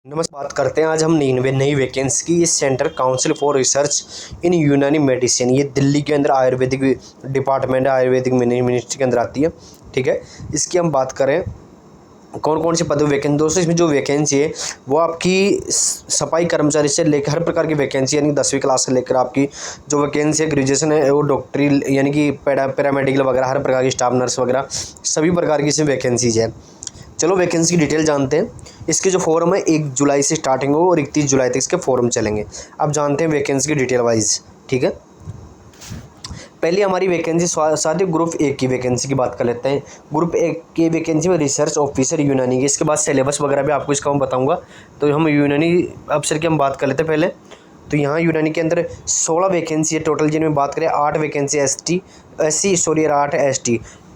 नमस्कार। बात करते हैं आज हम नई वैकेंसी की। इस सेंटर काउंसिल फॉर रिसर्च इन यूनानी मेडिसिन, ये दिल्ली के अंदर आयुर्वेदिक डिपार्टमेंट है, आयुर्वेदिक मिनिस्ट्री के अंदर आती है। ठीक है, इसकी हम बात करें कौन कौन से पद वैकेंसी। दोस्तों, इसमें जो वैकेंसी है वो आपकी सफाई कर्मचारी से लेकर हर प्रकार की वैकेंसी, यानी 10वीं क्लास से लेकर आपकी जो वैकेंसी है ग्रेजुएशन है, वो डॉक्टरी यानी कि पैरामेडिकल वगैरह हर प्रकार की स्टाफ नर्स वगैरह सभी प्रकार की इसमें वैकेंसीज है। चलो वैकेंसी की डिटेल जानते हैं। इसके जो फॉर्म है 1 जुलाई से स्टार्टिंग हो और 31 जुलाई तक इसके फॉर्म चलेंगे। अब जानते हैं वैकेंसी की डिटेल वाइज। ठीक है, पहली हमारी वैकेंसी साथ ही ग्रुप ए की वैकेंसी की बात कर लेते हैं। ग्रुप ए की वैकेंसी में रिसर्च ऑफिसर यूनानी की, इसके बाद सिलेबस वगैरह भी आपको इसका मैं बताऊंगा। तो हम यूनानी अफसर की हम बात कर लेते हैं पहले। तो यहाँ यूनानी के अंदर 16 वैकेंसी है टोटल, जिनमें बात करें 8 वैकेंसी और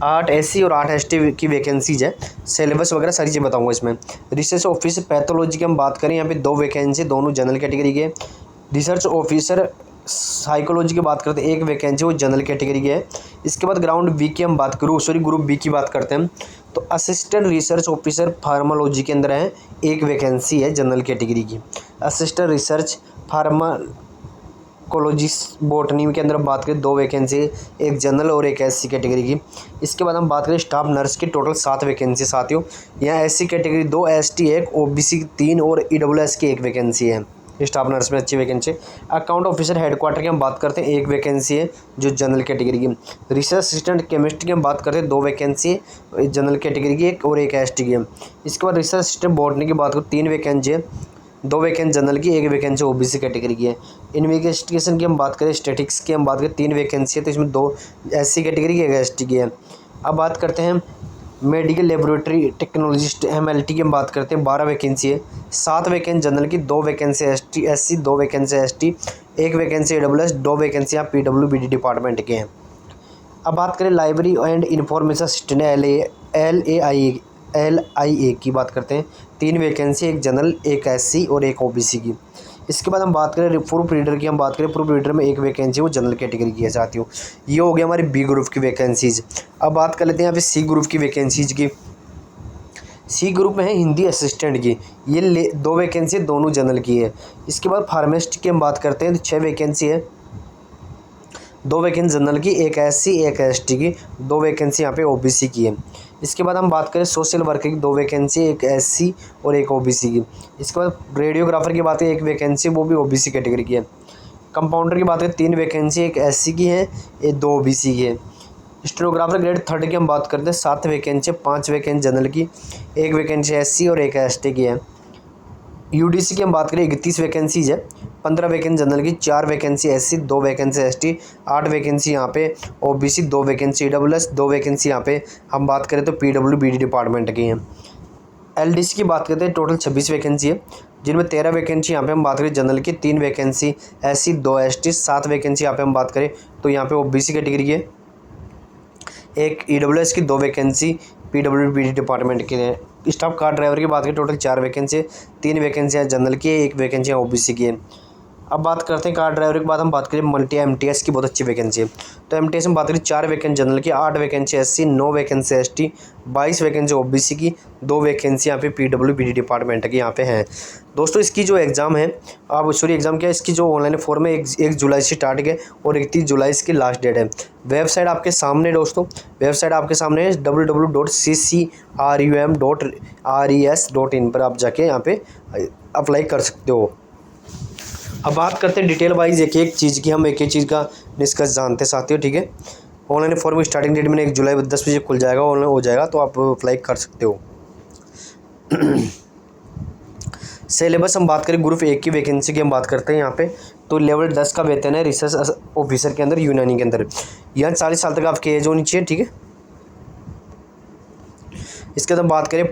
8 एससी और 8 एसटी की वैकेंसीज है। सिलेबस वगैरह सारी चीज़ बताऊंगा इसमें। रिसर्च ऑफिसर पैथोलॉजी की हम बात करें, यहाँ पे 2 वैकेंसी, दोनों जनरल कैटेगरी के। रिसर्च ऑफिसर साइकोलॉजी की बात करते हैं, 1 वैकेंसी, वो जनरल कैटेगरी की है। इसके बाद ग्राउंड बी की हम बात करूँ, ग्रुप बी की बात करते हैं। तो असिस्टेंट रिसर्च ऑफिसर फार्मालॉजी के अंदर है, 1 वैकेंसी है जनरल कैटेगरी की। असिस्टेंट रिसर्च फार्माकोलॉजिस्ट बॉटनी के अंदर बात करें, 2 वैकेंसी, 1 जनरल और 1 एससी कैटेगरी की। इसके बाद हम बात करें स्टाफ नर्स की, टोटल 7 वैकेंसी साथियों। यहाँ एससी कैटेगरी 2, एसटी 1, ओबीसी 3 और ईडब्ल्यूएस की 1 वैकेंसी है। स्टाफ नर्स में अच्छी वैकेंसी। अकाउंट ऑफिसर हेडक्वार्टर की हम बात करते हैं, 1 वैकेंसी है जो जनरल कैटेगरी की। रिसर्च असिस्टेंट केमिस्ट्री की हम बात करते हैं, 2 वैकेंसी है जनरल कैटेगरी की, 1 और 1 एसटी की है। इसके बाद रिसर्च असिस्टेंट बॉटनी की बात करें, 3 वैकेंसी है, 2 वैकेंसी जनरल की, 1 वैकेंसी ओबीसी कैटेगरी की है। इन्वेस्टिगेशन की हम बात करें, स्टैटिक्स की हम बात करें, 3 वैकेंसी है, तो इसमें 2 एससी कैटेगरी की, 1 एसटी की है। अब बात करते हैं मेडिकल लेबोरेटरी टेक्नोलॉजिस्ट एमएलटी की हम बात करते हैं, 12 वैकेंसी है, 7 वैकेंसी जनरल की, 2 vacancy SC, 2 vacancy ST, 1 vacancy EWS, 2 vacancy आप पीडब्ल्यूबीडी डिपार्टमेंट के हैं। अब बात करें library and information assistant LIA की बात करते हैं, 3 वैकेंसी, 1 जनरल, 1 एससी और 1 ओबीसी की। इसके बाद हम बात करें प्रूफ रीडर की, हम बात करें प्रूफ रीडर में 1 वैकेंसी, वो जनरल कैटेगरी की है साथियों। ये हो गया हमारी बी ग्रुप की वैकेंसीज। अब बात कर लेते हैं यहाँ पे सी ग्रुप की वैकेंसीज की। सी ग्रुप में है हिंदी असिस्टेंट की, ये 2 वैकेंसी, दोनों जनरल की है। इसके बाद फार्मासिस्ट की हम बात करते हैं, तो 6 वैकेंसी है, 2 वैकेंसी जनरल की, 1 एससी 1 एसटी की, 2 वैकेंसी यहाँ पे ओबीसी की है। इसके बाद हम बात करें सोशल वर्कर की, 2 वैकेंसी, 1 एससी और 1 ओबीसी की। इसके बाद रेडियोग्राफर की बात करें, 1 वैकेंसी, वो भी ओबीसी कैटेगरी की है। कंपाउंडर की बात करें, 3 वैकेंसी, 1 एससी की है, 2 ओबीसी की है। स्टेनोग्राफर ग्रेड 3 की हम बात करते हैं, 7 वैकेंसी, 5 वैकेंसी जनरल की, 1 वैकेंसी एससी और 1 एसटी की है। यूडीसी की हम बात करें, 31 वैकेंसीज है, 15 वैकेंसी जनरल की, 4 vacancy SC, 2 vacancy ST, 8 vacancy यहाँ पे ओबीसी, 2 वैकेंसी ईडब्ल्यूएस, 2 वैकेंसी यहाँ पे हम बात करें तो पीडब्ल्यूबीडी डिपार्टमेंट की हैं। एलडीसी की बात करते हैं, टोटल 26 वैकेंसी है, जिनमें 13 वैकेंसी यहाँ पे हम बात करें जनरल की, 3 वैकेंसी एससी, 2 एसटी, 7 वैकेंसी यहाँ पे हम बात करें तो यहाँ पे ओबीसी कैटेगरी की है, 1 ईडब्ल्यूएस की, 2 वैकेंसी पीडब्ल्यूबीडी डिपार्टमेंट के लिए। स्टाफ कार ड्राइवर की बात करें, टोटल 4 वैकेंसी, 3 वैकेंसी जनरल की है, 1 वैकेंसी ओबीसी की है। अब बात करते हैं कार ड्राइवर के बाद हम बात करें मल्टी एमटीएस की, बहुत अच्छी वैकेंसी है। तो एमटीएस में बात करें, 4 वैकेंसी जनरल की, 8 vacancy SC, 9 vacancy ST, 22 vacancy OBC की, 2 वैकेंसी यहाँ पे पीडब्ल्यूबीडी डिपार्टमेंट की यहाँ पे हैं। दोस्तों, इसकी जो एग्ज़ाम है, अब एग्ज़ाम क्या है, इसकी जो ऑनलाइन फॉर्म है 1 जुलाई से स्टार्ट है और 31 जुलाई इसकी लास्ट डेट है। वेबसाइट आपके सामने दोस्तों, वेबसाइट आपके सामने है www.ccrum.res.in पर आप जाके यहाँ पे अप्लाई कर सकते हो। अब बात करते हैं डिटेल वाइज एक एक चीज़ की, हम एक एक चीज़ का निष्कर्ष जानते साथियों। ठीक है, ऑनलाइन फॉर्म की स्टार्टिंग डेट में 1 जुलाई 10 बजे खुल जाएगा, ऑनलाइन हो जाएगा, तो आप अप्लाई कर सकते हो। सिलेबस हम बात करें, ग्रुप 1 की वैकेंसी की हम बात करते हैं यहाँ पे, तो लेवल 10 का वेतन है रिसर्च ऑफिसर के अंदर यूनानी के अंदर। यहाँ 40 साल तक आपकी एज होनी चाहिए। ठीक है, इसके बाद बात करें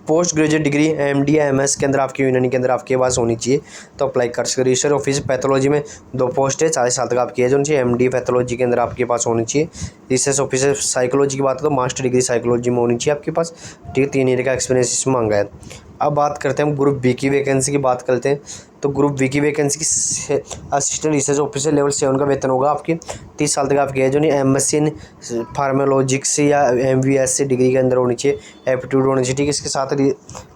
पोस्ट ग्रेजुएट डिग्री एमडी या एमएस के अंदर आपकी यूनानी के अंदर आपके पास होनी चाहिए, तो अप्लाई कर सकते। रिसर्च ऑफिसर पैथोलॉजी में 2 पोस्ट है, 40 साल तक आपकी एज होनी चाहिए, एमडी पैथोलॉजी के अंदर आपके पास होनी चाहिए। रिसर्च ऑफिसर साइकोलॉजी की बात करें तो मास्टर डिग्री साइकोलॉजी में होनी चाहिए आपके पास। ठीक है, 3 ईयर का एक्सपीरियंस इसमें मांगा है। अब बात करते हैं हम ग्रुप बी की वैकेंसी की बात करते हैं, तो तो ग्रुप बी की vacancy assistant research officer level 7 का वेतन होगा आपकी। 30 साल तक आपकी एज होनी, एमएससी इन फार्माकोलॉजिक्स या एमवीएस डिग्री के अंदर होनी चाहिए, एप्टीट्यूड होनी चाहिए, ठीक है। इसके साथ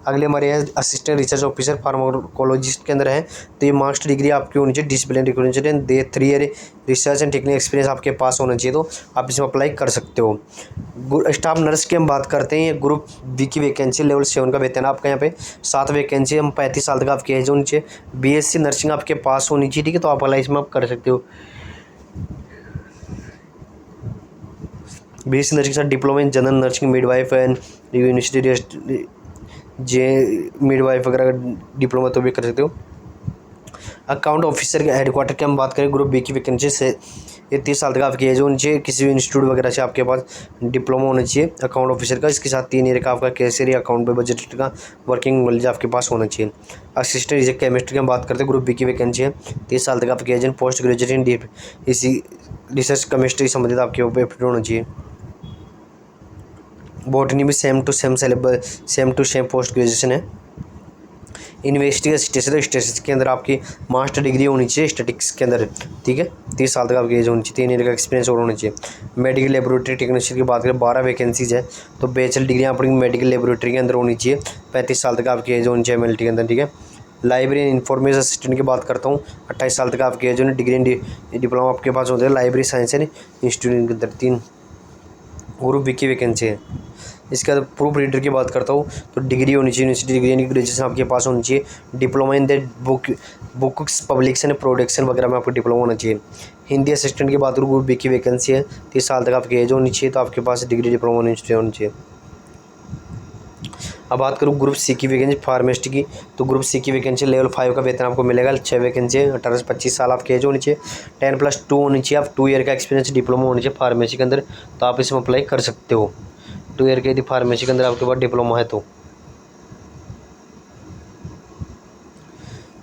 अगले हमारे यहाँ असिस्टेंट रिसर्च ऑफिसर फार्माकोलॉजिस्ट के अंदर है, तो ये मास्टर डिग्री आपकी होनी चाहिए, डिसिप्लिन होनी चाहिए, दे 3 year research and technical experience आपके पास होना चाहिए, तो आप इसमें अप्लाई कर सकते हो। स्टाफ नर्स की हम बात करते हैं, ये ग्रुप बी की वैकेंसी लेवल 7 का वेतन आपका यहाँ पे 7 वैकेंसी, हम 35 साल तक आपकी एज होनी चाहिए, बीएससी नर्सिंग आपके पास होनी चाहिए, ठीक है, तो आप अप्लाई इसमें आप कर सकते हो। बीएससी नर्सिंग के साथ diploma in general nursing, midwife and university J midwife वगैरह डिप्लोमा तो भी कर सकते हो। अकाउंट ऑफिसर के हेडक्वार्टर की हम बात करें, ग्रुप बी की वैकेंसी से ये 30 साल तक आपकी एज होनी चाहिए, किसी भी इंस्टीट्यूट वगैरह से आपके पास डिप्लोमा होना चाहिए अकाउंट ऑफिसर का। इसके साथ 3 ईयर का आपका कैशियर या अकाउंट पे बजट का वर्किंग नॉलेज आपके पास होना चाहिए। असिस्टेंट रिसर्च केमिस्ट्री की हम बात करते हैं, ग्रुप बी की वैकेंसी है, 30 साल तक आपकी एज, पोस्ट ग्रेजुएट इसी रिसर्च केमिस्ट्री संबंधित आपके ऊपर होना चाहिए। बॉटनी भी same to same syllabus, same to same post graduation है। इन्वेस्टिगेशन स्टेटिस्टिक्स के अंदर आपकी मास्टर डिग्री होनी चाहिए स्टेटिक्स के अंदर, ठीक है। 30 साल तक आपकी एज होनी चाहिए, 3 ईयर का एक्सपीरियंस और होना चाहिए। मेडिकल लेबोरेटरी टेक्नीशियन की बात करें, 12 वैकेंसीज है, तो बैचलर डिग्री अपनी मेडिकल लेबोरेटरी के अंदर होनी चाहिए, 35 साल तक आपकी एज होनी चाहिए एमएलटी के अंदर, ठीक है। लाइब्रेरी इंफॉर्मेशन असिस्टेंट की बात करता हूँ, 28 साल तक आपकी एज होनी, डिग्री डिप्लोमा आपके पास होता है लाइब्रेरी साइंस एंड इंस्टीट्यूट के अंदर, 3 ग्रुप बी की वैकेंसी है। इसके बाद प्रूफ रीडर की बात करता हूँ, तो डिग्री होनी चाहिए, यूनिवर्सिटी डिग्री यानी ग्रेजुएशन आपके पास होनी चाहिए, diploma in the books publication production वगैरह में आपको डिप्लोमा होना चाहिए। हिंदी असिस्टेंट की बात करूँ, ग्रुप बी की वैकेंसी है, 30 साल तक आपकी एज होनी चाहिए, तो आपके पास डिग्री डिप्लोमा होनी चाहिए। अब बात करूँ ग्रुप सी की वैकेंसी फार्मेसिस्ट की, तो ग्रुप सी की वैकेंसी लेवल 5 का वेतन आपको मिलेगा, 6 वैकेंसी है, 18 से 25 साल आपकी एज होनी चाहिए, 10+2 होनी चाहिए, आप 2 ईयर का एक्सपीरियंस डिप्लोमा होनी चाहिए फार्मेसी के अंदर, तो आप इसमें अप्लाई कर सकते हो। 2 ईयर के यदि फार्मेसी के अंदर आपके पास डिप्लोमा है तो,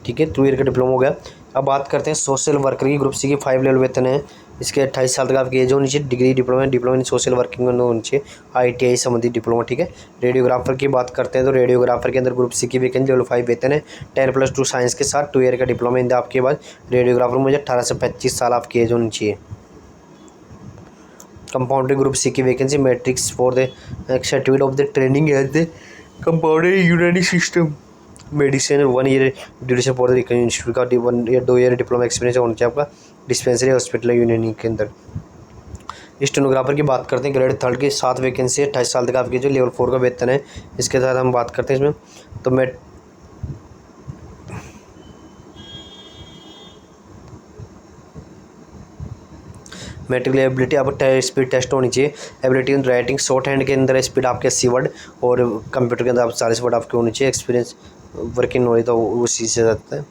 ठीक है, 2 ईयर का डिप्लोमा हो गया। अब बात करते हैं सोशल वर्कर की, ग्रुप सी की 5 लेवल वेतन है, इसके 28 साल तक आपकी एज होनी चाहिए, degree diploma in social working होनी चाहिए, ITI संबंधित डिप्लोमा, ठीक है। रेडियोग्राफर की बात करते हैं, तो रेडियोग्राफर के अंदर ग्रुप सी की वैकेंसी लेवल 5 वेतन है, 10+2 साइंस के साथ 2 ईयर का डिप्लोमा इन आपके पास रेडियोग्राफर, मुझे 18 से 25 साल आपकी एज होनी चाहिए। कंपाउंडर ग्रुप सी की vacancy matrix for the certificate of the training as the compounder Unani system medicine, 1 year duration for the institute का 1 या 2 ईयर डिप्लोमा एक्सपीरियंस होना चाहिए आपका डिस्पेंसरी हॉस्पिटल यूनानी के अंदर। स्टेनोग्राफर की बात करते हैं, ग्रेड 3 की 7 वैकेंसी है, 28 साल तक आपकी जो लेवल 4 का वेतन है। इसके साथ हम बात करते हैं इसमें, तो मेट्रिकल एबिलिटी आपको स्पीड टेस्ट होनी चाहिए, ability in writing short hand के अंदर स्पीड आपके 80 वर्ड और कंप्यूटर के अंदर आप 40 वर्ड आपके होनी चाहिए, एक्सपीरियंस वर्किंग नॉलेज तो उसी से जाता है।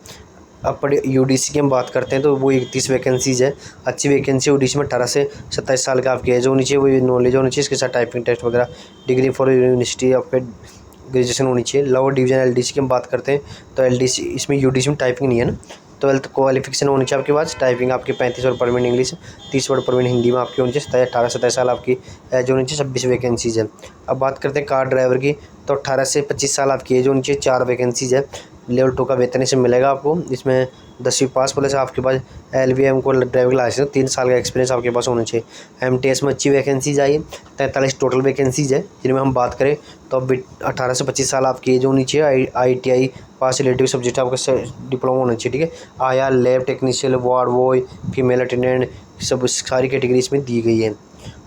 अब UDC की हम बात करते हैं, तो वो 31 वैकेंसीज है, अच्छी वैकेंसी UDC में 18 से 27 साल का आपकी एज होनी चाहिए, वो नॉलेज होनी चाहिए, इसके साथ टाइपिंग टेस्ट वगैरह, डिग्री फॉर यूनिवर्सिटी आपके ग्रेजुएशन होनी चाहिए। लोअर डिवीजन LDC की हम बात करते हैं, तो LDC इसमें UDC में टाइपिंग नहीं है ना, 12th क्वालिफिकेशन होनी चाहिए आपके पास, टाइपिंग आपकी 35 वर्ड पर मिनट इंग्लिश, 30 वर्ड पर मिनट हिंदी में आपकी होनी चाहिए, 18-27 साल आपकी एज होनी चाहिए, 26 वैकेंसीज है। अब बात करते हैं कार ड्राइवर की, तो 18 से 25 साल आपकी एज होनी चाहिए, 4 वैकेंसीज है, लेवल 2 का वेतन इसमें मिलेगा आपको, इसमें 10वीं पास प्लस आपके पास LVM को ड्राइविंग लाइसेंस, 3 साल का एक्सपीरियंस आपके पास होना चाहिए। MTS में अच्छी वैकेंसीज आई, 43 टोटल वैकेंसीज है, जिनमें हम बात करें तो अब 18 से 25 साल आपकी एज होनी चाहिए, ITI पास रिलेटिव सब्जेक्ट आपका डिप्लोमा होना चाहिए, ठीक है। आया lab technician, ward boy, female attendant, सब सारी कैटेगरी इसमें दी गई है,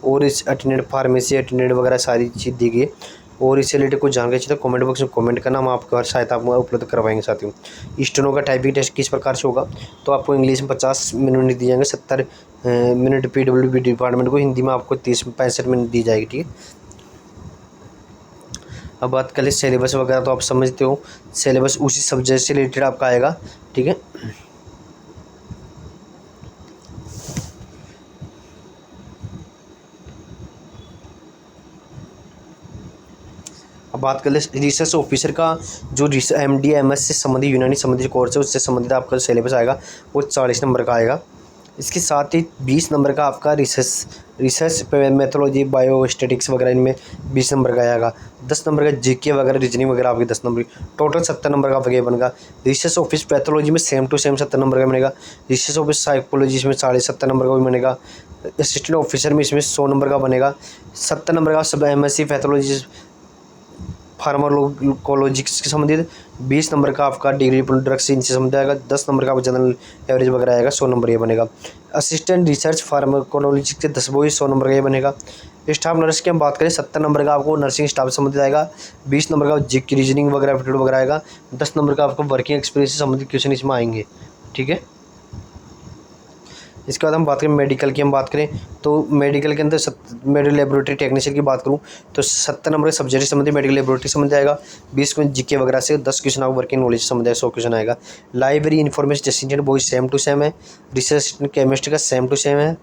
और इस अटेंडेंट फार्मेसी अटेंडेंट वगैरह सारी चीज़ दी गई है। और इससे रिलेटेड कुछ जानकारी चाहिए तो कमेंट बॉक्स में कमेंट करना, हम आपको हर सहायता आपको उपलब्ध करवाएंगे। साथियों स्टेनो का टाइपिंग टेस्ट किस प्रकार से होगा, तो आपको इंग्लिश में 50 मिनट दिए जाएंगे, 70 मिनट PWB डिपार्टमेंट को, हिंदी में आपको 30-65 मिनट दी जाएगी, ठीक है। अब बात करें सिलेबस वगैरह, तो आप समझते हो सिलेबस उसी सब्जेक्ट से रिलेटेड आपका आएगा, ठीक है। अब बात कर ले रिसर्च ऑफिसर का, जो MD MS से संबंधित यूनानी संबंधित कोर्स है उससे संबंधित आपका सिलेबस आएगा, वो 40 नंबर का आएगा। इसके साथ ही 20 नंबर का आपका रिसर्च मैथोलॉजी बायोस्टैटिक्स वगैरह इनमें 20 नंबर का आएगा। 10 नंबर का जीके वगैरह रीजनिंग वगैरह आपकी 10 नंबर की, टोटल 70 नंबर का आपका बनेगा। रिसर्च ऑफिस पैथोलॉजी में सेम टू सेम 70 नंबर का बनेगा। रिसर्च ऑफिस साइकोलॉजी इसमें 70.5 नंबर का भी बनेगा। असिस्टेंट ऑफिसर में इसमें 100 नंबर का बनेगा। 70 नंबर का सब MSc पैथोलॉजी फार्माकोलॉजिक्स से संबंधित। 20 नंबर का आपका डिग्री ड्रग्स इनसे संबंधित आएगा। 10 नंबर का जनरल एवरेज वगैरह आएगा। 100 नंबर ये बनेगा। असिस्टेंट रिसर्च फार्माकोलॉजिक्स के 10 वो 100 नंबर का ये बनेगा। स्टाफ नर्स की हम बात करें 70 नंबर का आपको नर्सिंग स्टाफ से संबंधित आएगा। 20 नंबर का जिक रीजनिंग वगैरह एप्टीट्यूड वगैरह आएगा। 10 नंबर का आपको वर्किंग एक्सपीरियंस से संबंधित क्वेश्चन इसमें आएंगे। ठीक है। इसके बाद हम बात करें मेडिकल की, हम बात करें तो मेडिकल के अंदर मेडिकल लेबोरेटरी टेक्नीशियन की बात करूं तो 70 नंबर के सब्जेक्ट से संबंधित मेडिकल लेबोरेटरी संबंधित आएगा। 20 क्वेश्चन जीके वगैरह से, 10 क्वेश्चन आपको वर्किंग नॉलेज संबंधित 100 क्वेश्चन आएगा। लाइब्रेरी इन्फॉर्मेशन असिस्टेंट वो सेम टू सेम है। रिसर्च असिस्टेंट केमिस्ट्री का सेम टू सेम है।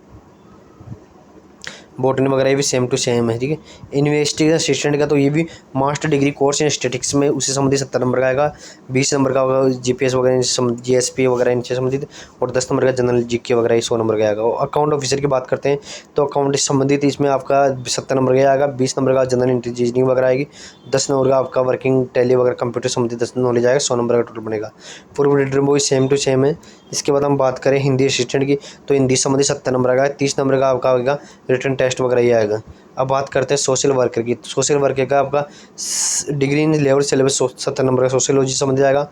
बॉटनी वगैरह ये भी सेम टू सेम है। ठीक है। इन्वेस्टिगेशन असिस्टेंट का तो ये भी master degree course in statics में उससे संबंधित 70 नंबर का आएगा। 20 नंबर का होगा GPS वगैरह GSP वगैरह इनसे संबंधित, और 10 नंबर का जनरल जीके वगैरह 100 नंबर का आएगा। और अकाउंट ऑफिसर की बात करते हैं तो अकाउंट से संबंधित इसमें आपका 70 नंबर का आएगा। 20 नंबर का जनरल इंजीनियरिंग वगैरह आएगी। 10 नंबर का आपका वर्किंग टैली वगैरह कंप्यूटर संबंधित 10 नॉलेज आएगा। 100 नंबर का टोटल बनेगा। पूर्व रीडर वो सेम टू सेम है। इसके बाद हम बात करें हिंदी असिस्टेंट की तो हिंदी संबंधित 70 नंबर का, 30 नंबर का आपका होगा रिटर्न टेस्ट वगैरह ये आएगा। अब बात करते हैं सोशल वर्कर की। सोशल वर्कर का आपका degree in level syllabus 70 number का सोशियोलॉजी समझ आएगा,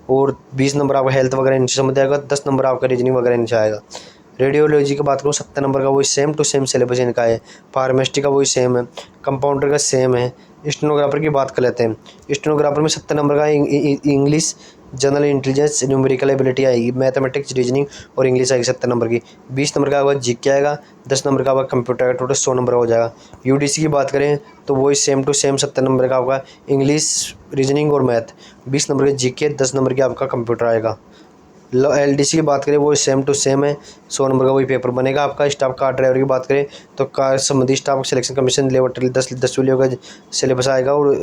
और 20 नंबर आपका हेल्थ वगैरह इनसे समझ आएगा। 10 नंबर आपका रीजनिंग वगैरह इनसे आएगा। रेडियोलॉजी की बात करूँ 70 नंबर का वही सेम टू सेम सिलेबस इनका है। फार्मेस्ट्री का वही सेम है। कंपाउंडर का सेम है। स्टेनोग्राफर की बात कर लेते हैं। स्टेनोग्राफर में 70 नंबर का English, general intelligence, numerical ability आएगी। मैथमेटिक्स, रीजनिंग और इंग्लिश आएगी 70 नंबर की। 20 नंबर का आपका जीके आएगा। 10 नंबर का आपका कंप्यूटर आएगा। टोटल 100 नंबर का हो जाएगा। UDC की बात करें तो वही सेम टू सेम 70 नंबर का आपका इंग्लिश, रीजनिंग और मैथ। 20 नंबर का जीके, 10 नंबर की आपका कंप्यूटर आएगा। LDC की बात करें वो सेम टू सेम है। 100 नंबर का वही पेपर बनेगा आपका। स्टाफ कार ड्राइवर की बात करें तो कार संबंधी स्टाफ सिलेक्शन कमीशन लेवल 10 वाले का सिलेबस आएगा, और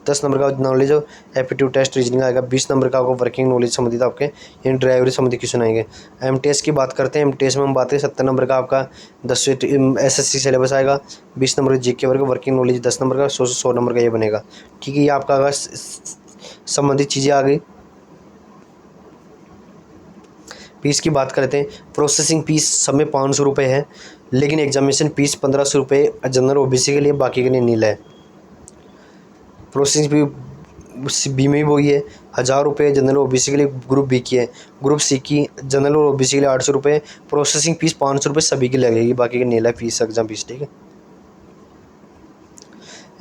10 नंबर का नॉलेज और एप्टीट्यूड टेस्ट रीजनिंग आएगा। 20 नंबर का आपको वर्किंग नॉलेज संबंधित आपके इन ड्राइवरी संबंधित क्वेश्चन आएंगे। MTS की बात करते हैं। MTS में हम बात करें 70 नंबर का आपका 10 SSC सिलेबस आएगा। 20 नंबर का जीके वर्ग, वर्किंग नॉलेज 10 नंबर का, 100 नंबर का ये बनेगा। ठीक है। ये आपका अगर संबंधित चीज़ें आ गई। फीस की बात करते हैं। प्रोसेसिंग फीस सब में 500 रुपये है, लेकिन एग्जामिनेशन फीस 1500 रुपये जनरल OBC के लिए, बाकी के लिए नील है। प्रोसेसिंग फी बी में भी वही है, 1000 रुपये जनरल OBC के लिए, ग्रुप B की है। ग्रुप C की जनरल और OBC के लिए 800 रुपये। प्रोसेसिंग फीस 500 रुपये सभी की लगेगी, बाकी के नील है फीस, एग्जाम फीस। ठीक है।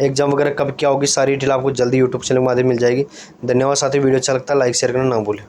एग्जाम वगैरह कब क्या होगी सारी डिटेल आपको जल्दी यूट्यूब चैनल के माध्यम मिल जाएगी। धन्यवाद साथी। वीडियो अच्छा लगता है लाइक शेयर करना ना भूलें।